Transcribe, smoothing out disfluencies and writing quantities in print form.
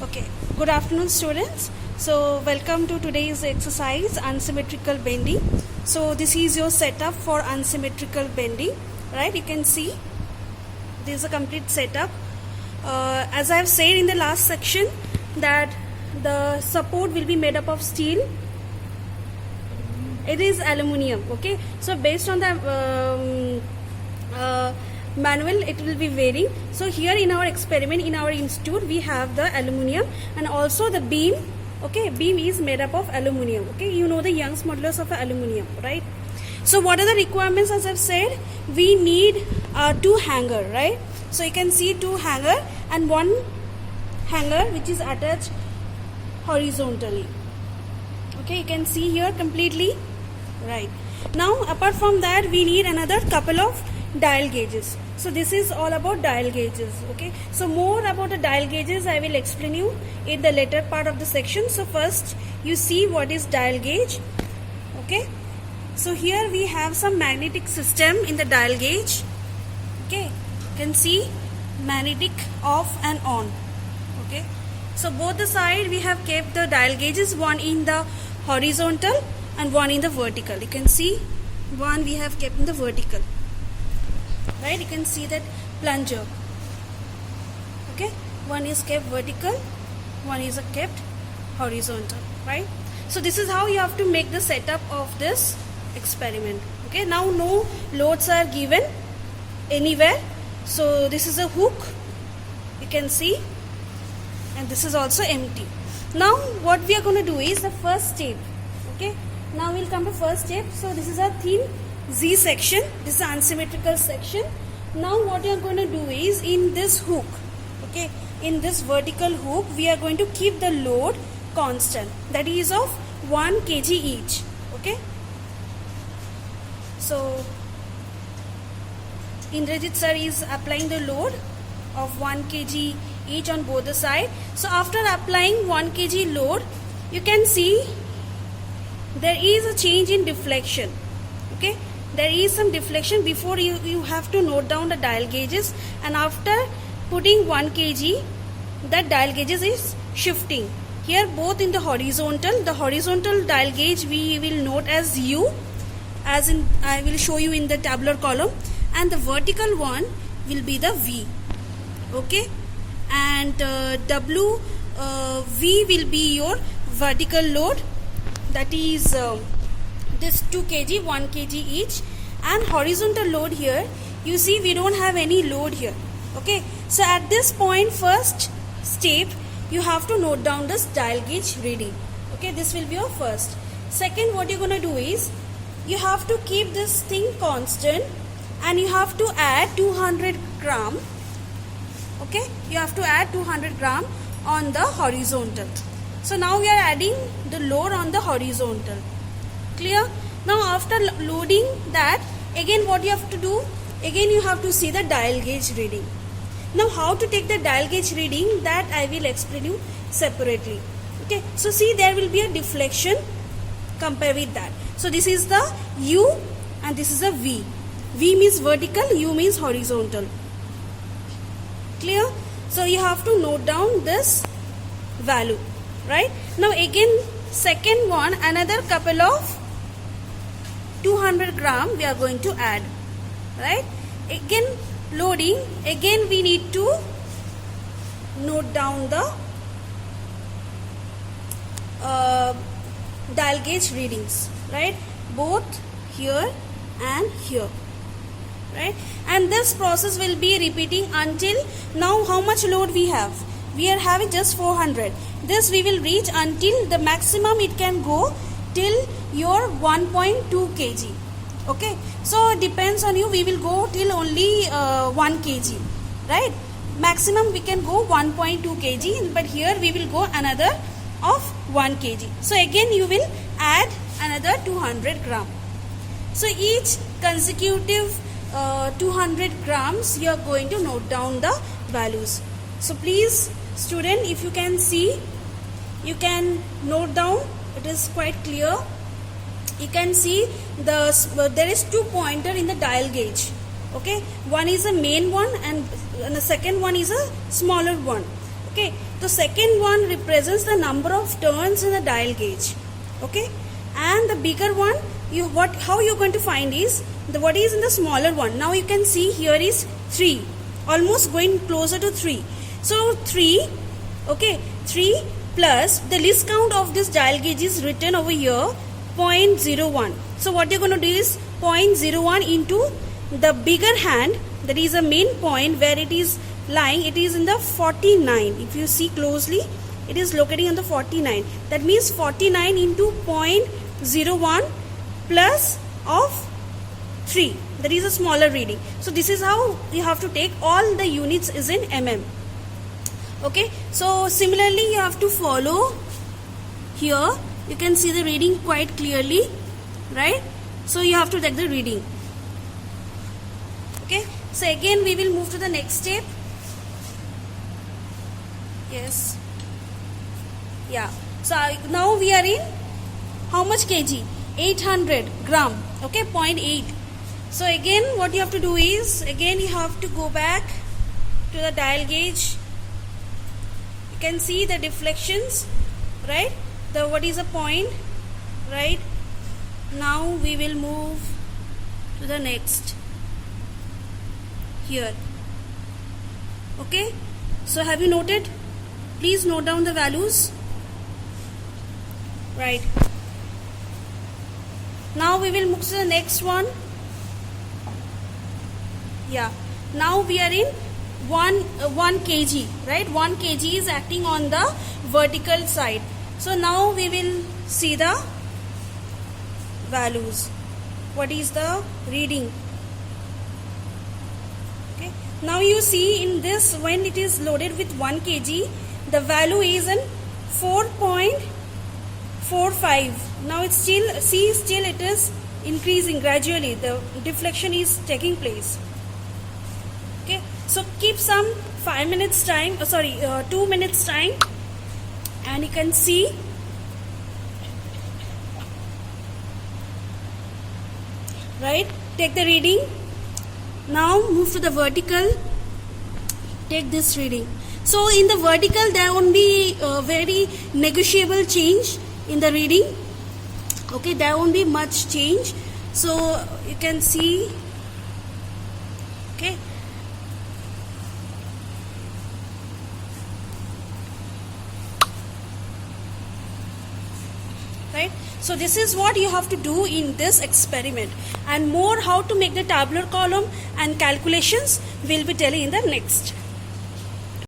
Okay, good afternoon students. So welcome to today's exercise, unsymmetrical bending. So this is your setup for unsymmetrical bending, right? You can see this is a complete setup. As I have said in the last section that the support will be made up of steel. It is aluminium, okay? So based on the manual it will be varying. So here in our experiment in our institute we have the aluminium and also the beam. Okay, beam is made up of aluminium. Okay, you know the Young's modulus of aluminium, right? So what are the requirements? As I've said, we need two hanger, right? So you can see two hanger and one hanger which is attached horizontally. Okay, you can see here completely, right? Now apart from that we need another couple of dial gauges. So this is all about dial gauges. Okay, so more about the dial gauges I will explain you in the later part of the section. So first you see what is dial gauge. Okay, so here we have some magnetic system in the dial gauge. Okay, you can see magnetic off and on. Okay, so both the side we have kept the dial gauges, one in the horizontal and one in the vertical. You can see one we have kept in the vertical, right? You can see that plunger. Okay, one is kept vertical, one is kept horizontal, right? So this is how you have to make the setup of this experiment. Okay, now no loads are given anywhere. So this is a hook, you can see, and this is also empty. Now what we are going to do is the first step. Okay, now we'll come to first step. So this is a thin Z section, this is an unsymmetrical section. Now what you are going to do is in this hook, okay, in this vertical hook we are going to keep the load constant, that is of 1 kg each. Okay, so Indrajit sir is applying the load of 1 kg each on both the side. So after applying 1 kg load, you can see there is a change in deflection. Okay, there is some deflection. Before you have to note down the dial gauges, and after putting 1 kg that dial gauges is shifting. Here both in the horizontal dial gauge we will note as U, as in I will show you in the tabular column, and the vertical one will be the V. Okay, and V will be your vertical load, that is this 2 kg 1 kg each, and horizontal load here you see we don't have any load here. Okay, so at this point first step you have to note down this dial gauge reading. Okay, this will be your first. Second, what you're going to do is you have to keep this thing constant and you have to add 200 gram. Okay, you have to add 200 gram on the horizontal. So now we are adding the load on the horizontal. Clear? Now after loading that, again what you have to do, again you have to see the dial gauge reading. Now how to take the dial gauge reading, that I will explain you separately. Okay, so see there will be a deflection, compare with that. So this is the U and this is a V. V means vertical, U means horizontal. Clear? So you have to note down this value, right? Now again second one, another couple of 200 gram we are going to add, right? Again loading, again we need to note down the dial gauge readings, right? Both here and here, right? And this process will be repeating until now how much load we have? We are having just 400. This we will reach until the maximum it can go till your 1.2 kg. Okay, so depends on you, we will go till only 1 kg, right? Maximum we can go 1.2 kg, but here we will go another of 1 kg. So again you will add another 200 gram. So each consecutive 200 grams you are going to note down the values. So please student, if you can see, you can note down, it is quite clear. You can see there is 2 pointer in the dial gauge. Okay, one is a main one and the second one is a smaller one. Okay, The second one represents the number of turns in the dial gauge. Okay, and the bigger one, how you're going to find is what is in the smaller one. Now you can see here is 3, almost going closer to 3. So 3, okay, 3 plus the least count of this dial gauge is written over here, 0.01. So what you're going to do is 0.01 into the bigger hand, that is a main point where it is lying, it is in the 49. If you see closely, it is locating on the 49. That means 49 into 0.01 plus of 3. That is a smaller reading. So this is how you have to take. All the units is in mm. Okay. So similarly you have to follow here. You can see the reading quite clearly, right? So you have to take the reading. Okay. So again we will move to the next step. Yes. Yeah. So now we are in how much kg? 800 gram. Okay, 0.8. So again what you have to do is, again you have to go back to the dial gauge. You can see the deflections, right? What is a point, right? Now we will move to the next here. Okay, so have you noted? Please note down the values. Right. Now we will move to the next one. Yeah. Now we are in 1 kg, right? 1 kg is acting on the vertical side. So now we will see the values. What is the reading? Okay. Now you see in this, when it is loaded with 1 kg, the value is in 4.45. Now it's still it is increasing gradually. The deflection is taking place. Okay, so keep some 5 minutes time, 2 minutes time, and you can see right. Take the reading. Now move to the vertical. Take this reading. So in the vertical there won't be very negotiable change in the reading. Okay, there won't be much change. So you can see. Okay. Right. So this is what you have to do in this experiment, and more how to make the tabular column and calculations will be telling in the next.